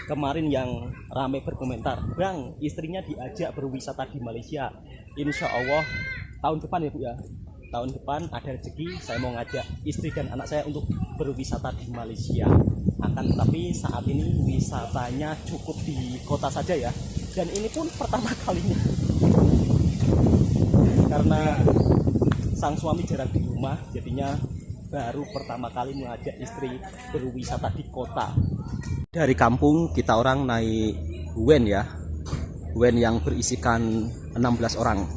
kemarin yang ramai berkomentar, Bang, istrinya diajak berwisata di Malaysia. Insya Allah tahun depan ya Bu ya, tahun depan ada rezeki saya mau ngajak istri dan anak saya untuk berwisata di Malaysia. Akan tetapi saat ini wisatanya cukup di kota saja ya, dan ini pun pertama kalinya karena sang suami jarang di rumah, jadinya baru pertama kali mengajak istri berwisata di kota. Dari kampung kita orang naik wen ya, wen yang berisikan 16 orang.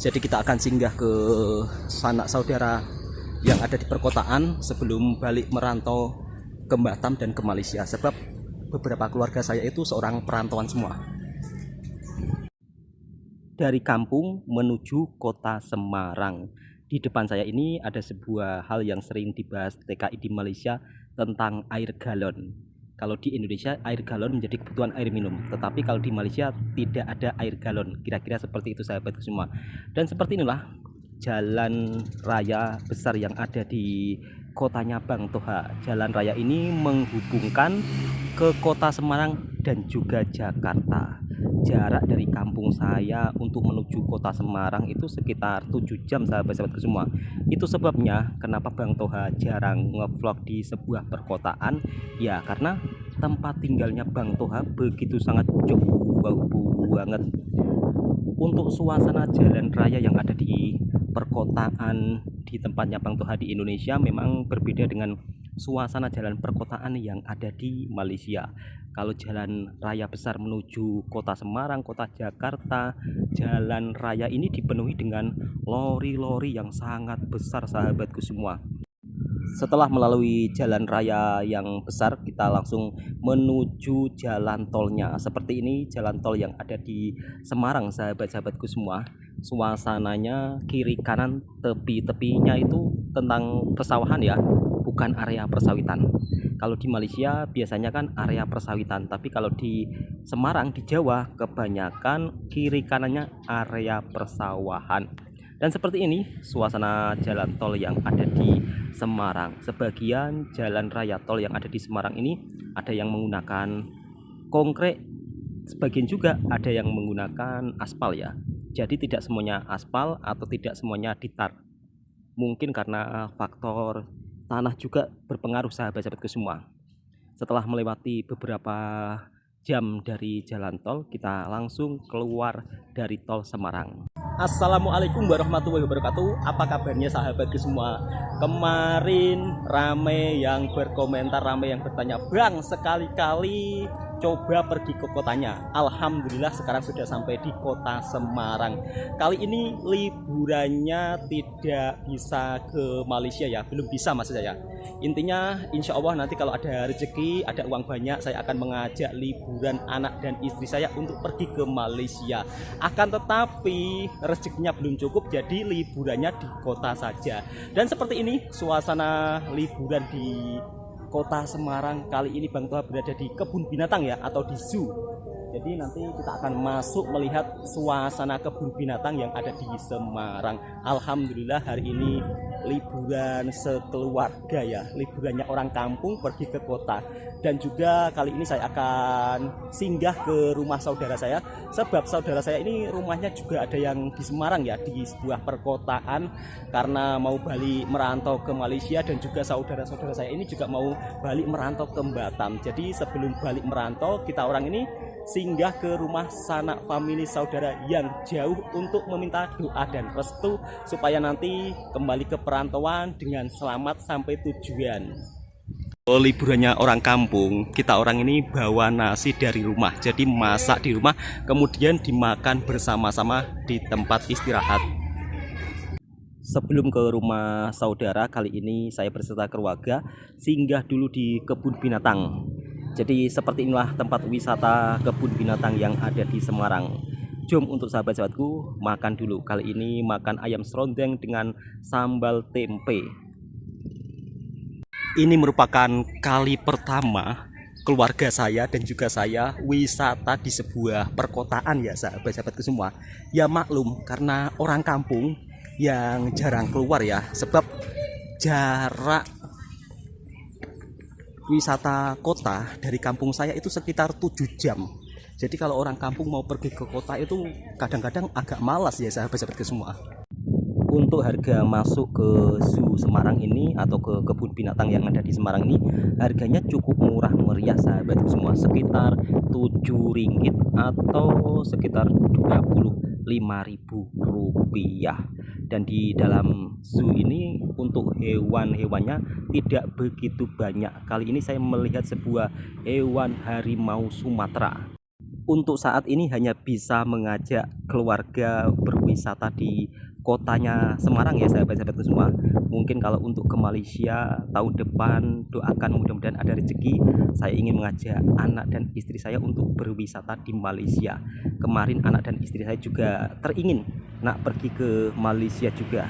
Jadi kita akan singgah ke sanak saudara yang ada di perkotaan sebelum balik merantau ke Batam dan ke Malaysia. Sebab beberapa keluarga saya itu seorang perantauan semua. Dari kampung menuju kota Semarang. Di depan saya ini ada sebuah hal yang sering dibahas TKI di Malaysia tentang air galon. Kalau di Indonesia air galon menjadi kebutuhan air minum, tetapi kalau di Malaysia tidak ada air galon. Kira-kira seperti itu sahabatku semua. Dan seperti inilah jalan raya besar yang ada di kotanya Bang Toha. Jalan raya ini menghubungkan ke kota Semarang dan juga Jakarta. Jarak dari kampung saya untuk menuju kota Semarang itu sekitar 7 jam sahabat-sahabatku semua. Itu sebabnya kenapa Bang Toha jarang ngevlog di sebuah perkotaan. Ya karena tempat tinggalnya Bang Toha begitu sangat jauh banget. Untuk suasana jalan raya yang ada di perkotaan di tempatnya Bang Toha di Indonesia memang berbeda dengan suasana jalan perkotaan yang ada di Malaysia. Kalau jalan raya besar menuju kota Semarang, kota Jakarta, jalan raya ini dipenuhi dengan lori-lori yang sangat besar sahabatku semua. Setelah melalui jalan raya yang besar, kita langsung menuju jalan tolnya. Seperti ini jalan tol yang ada di Semarang sahabat-sahabatku semua. Suasananya kiri kanan tepi-tepinya itu tentang persawahan ya, bukan area persawitan. Kalau di Malaysia biasanya kan area persawitan, tapi kalau di Semarang, di Jawa kebanyakan kiri kanannya area persawahan. Dan seperti ini suasana jalan tol yang ada di Semarang. Sebagian jalan raya tol yang ada di Semarang ini ada yang menggunakan konkret, sebagian juga ada yang menggunakan aspal ya. Jadi tidak semuanya aspal atau tidak semuanya ditar. Mungkin karena faktor tanah juga berpengaruh sahabat-sahabatku semua. Setelah melewati beberapa jam dari jalan tol, kita langsung keluar dari tol Semarang. Assalamualaikum warahmatullahi wabarakatuh. Apa kabarnya sahabatku semua? Kemarin rame yang berkomentar, rame yang bertanya, Bang, sekali-kali coba pergi ke kotanya. Alhamdulillah sekarang sudah sampai di kota Semarang. Kali ini liburannya tidak bisa ke Malaysia ya, belum bisa maksud saya. Intinya insya Allah nanti kalau ada rezeki, ada uang banyak, saya akan mengajak liburan anak dan istri saya untuk pergi ke Malaysia. Akan tetapi rezekinya belum cukup, jadi liburannya di kota saja. Dan seperti ini suasana liburan di kota Semarang. Kali ini Bang Toha berada di kebun binatang ya, atau di zoo. Jadi nanti kita akan masuk melihat suasana kebun binatang yang ada di Semarang. Alhamdulillah hari ini liburan sekeluarga ya, liburannya orang kampung pergi ke kota. Dan juga kali ini saya akan singgah ke rumah saudara saya, sebab saudara saya ini rumahnya juga ada yang di Semarang ya, di sebuah perkotaan, karena mau balik merantau ke Malaysia. Dan juga saudara-saudara saya ini juga mau balik merantau ke Batam. Jadi sebelum balik merantau, kita orang ini singgah ke rumah sanak famili saudara yang jauh untuk meminta doa dan restu supaya nanti kembali ke perantauan dengan selamat sampai tujuan. Liburannya orang kampung, kita orang ini bawa nasi dari rumah, jadi masak di rumah kemudian dimakan bersama-sama di tempat istirahat. Sebelum ke rumah saudara, kali ini saya berserta keluarga singgah dulu di kebun binatang. Jadi seperti inilah tempat wisata kebun binatang yang ada di Semarang. Jom untuk sahabat-sahabatku makan dulu. Kali ini makan ayam serondeng dengan sambal tempe. Ini merupakan kali pertama keluarga saya dan juga saya wisata di sebuah perkotaan ya sahabat-sahabatku semua. Ya maklum karena orang kampung yang jarang keluar ya, sebab jarak wisata kota dari kampung saya itu sekitar 7 jam. Jadi kalau orang kampung mau pergi ke kota itu kadang-kadang agak malas ya sahabat-sahabatku semua. Untuk harga masuk ke Zoo Semarang ini atau ke kebun binatang yang ada di Semarang ini, harganya cukup murah meriah sahabatku semua, sekitar 7 ringgit atau sekitar 25.000 rupiah. Dan di dalam zoo ini untuk hewan-hewannya tidak begitu banyak. Kali ini saya melihat sebuah hewan harimau Sumatera. Untuk saat ini hanya bisa mengajak keluarga berwisata di kotanya Semarang ya sahabat-sahabatku semua. Mungkin kalau untuk ke Malaysia tahun depan, doakan mudah-mudahan ada rezeki, saya ingin mengajak anak dan istri saya untuk berwisata di Malaysia. Kemarin anak dan istri saya juga teringin nak pergi ke Malaysia juga.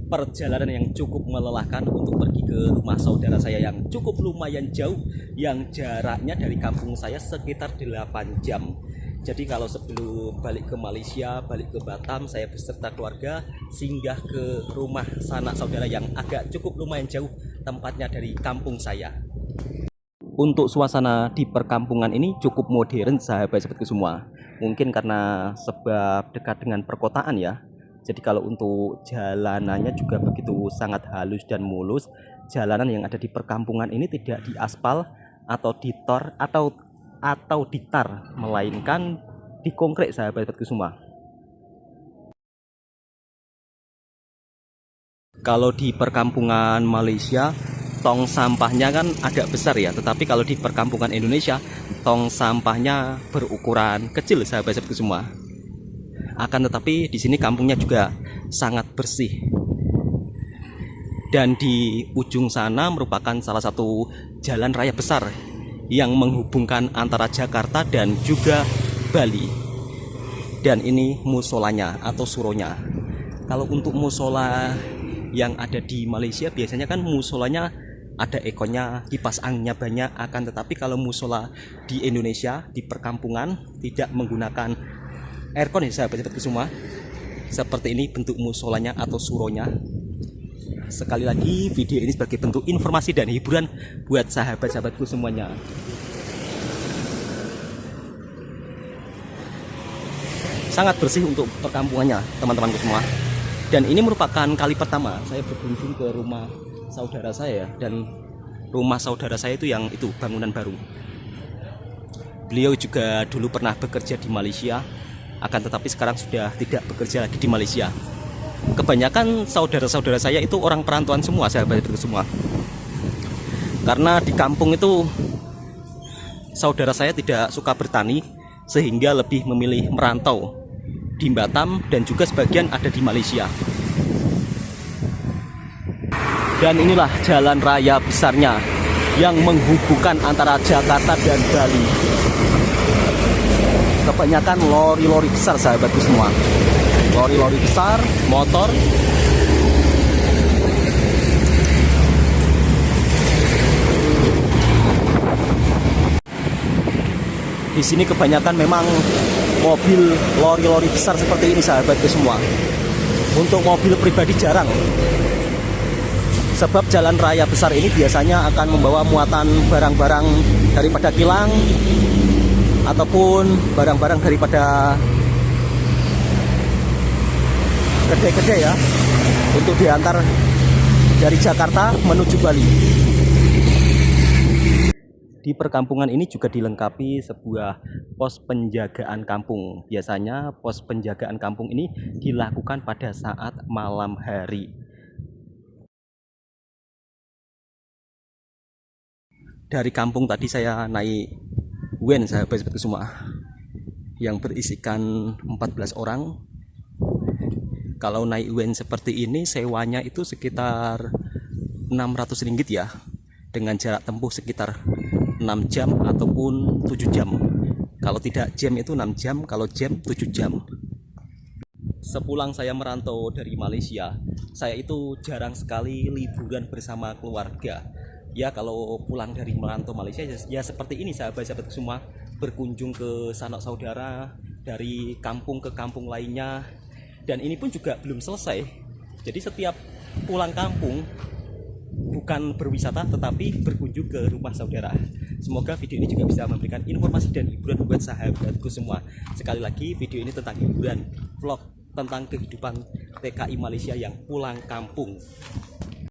Perjalanan yang cukup melelahkan untuk pergi ke rumah saudara saya yang cukup lumayan jauh, yang jaraknya dari kampung saya sekitar 8 jam. Jadi kalau sebelum balik ke Malaysia, balik ke Batam, saya beserta keluarga singgah ke rumah sanak saudara yang agak cukup lumayan jauh tempatnya dari kampung saya. Untuk suasana di perkampungan ini cukup modern sahabat-sahabatku semua. Mungkin karena sebab dekat dengan perkotaan ya. Jadi kalau untuk jalanannya juga begitu sangat halus dan mulus. Jalanan yang ada di perkampungan ini tidak diaspal atau ditor atau ditar, melainkan dikonkret sahabat-sahabatku semua. Kalau di perkampungan Malaysia tong sampahnya kan agak besar ya, tetapi kalau di perkampungan Indonesia tong sampahnya berukuran kecil sahabat-sahabatku semua. Akan tetapi di sini kampungnya juga sangat bersih. Dan di ujung sana merupakan salah satu jalan raya besar yang menghubungkan antara Jakarta dan juga Bali. Dan ini musolanya atau suronya. Kalau untuk musola yang ada di Malaysia biasanya kan musolanya ada ekornya, kipas anginnya banyak. Akan tetapi kalau musola di Indonesia di perkampungan tidak menggunakan aircon ya sahabat-sahabatku semua. Seperti ini bentuk musolanya atau suronya. Sekali lagi video ini sebagai bentuk informasi dan hiburan buat sahabat-sahabatku semuanya. Sangat bersih untuk perkampungannya teman-temanku semua. Dan ini merupakan kali pertama saya berkunjung ke rumah saudara saya. Dan rumah saudara saya itu yang itu bangunan baru. Beliau juga dulu pernah bekerja di Malaysia, akan tetapi sekarang sudah tidak bekerja lagi di Malaysia. Kebanyakan saudara-saudara saya itu orang perantauan semua sahabat-sahabatku semua. Karena di kampung itu saudara saya tidak suka bertani, sehingga lebih memilih merantau di Batam dan juga sebagian ada di Malaysia. Dan inilah jalan raya besarnya yang menghubungkan antara Jakarta dan Bali. Kebanyakan lori-lori besar sahabatku semua. Lori-lori besar, motor. Di sini kebanyakan memang mobil lori-lori besar seperti ini sahabatku semua. Untuk mobil pribadi jarang. Sebab jalan raya besar ini biasanya akan membawa muatan barang-barang daripada kilang ataupun barang-barang daripada gede-gede ya, untuk diantar dari Jakarta menuju Bali. Di perkampungan ini juga dilengkapi sebuah pos penjagaan kampung. Biasanya pos penjagaan kampung ini dilakukan pada saat malam hari. Dari kampung tadi saya naik van sahabat-sahabatku semua yang berisikan 14 orang. Kalau naik van seperti ini sewanya itu sekitar 600 ringgit ya, dengan jarak tempuh sekitar 6 jam ataupun 7 jam. Kalau tidak jam itu 6 jam, kalau jam 7 jam. Sepulang saya merantau dari Malaysia, saya itu jarang sekali liburan bersama keluarga. Ya kalau pulang dari merantau Malaysia ya seperti ini sahabat-sahabatku semua, berkunjung ke sanak saudara dari kampung ke kampung lainnya. Dan ini pun juga belum selesai. Jadi setiap pulang kampung bukan berwisata tetapi berkunjung ke rumah saudara. Semoga video ini juga bisa memberikan informasi dan hiburan buat sahabatku semua. Sekali lagi video ini tentang hiburan, vlog tentang kehidupan TKI Malaysia yang pulang kampung.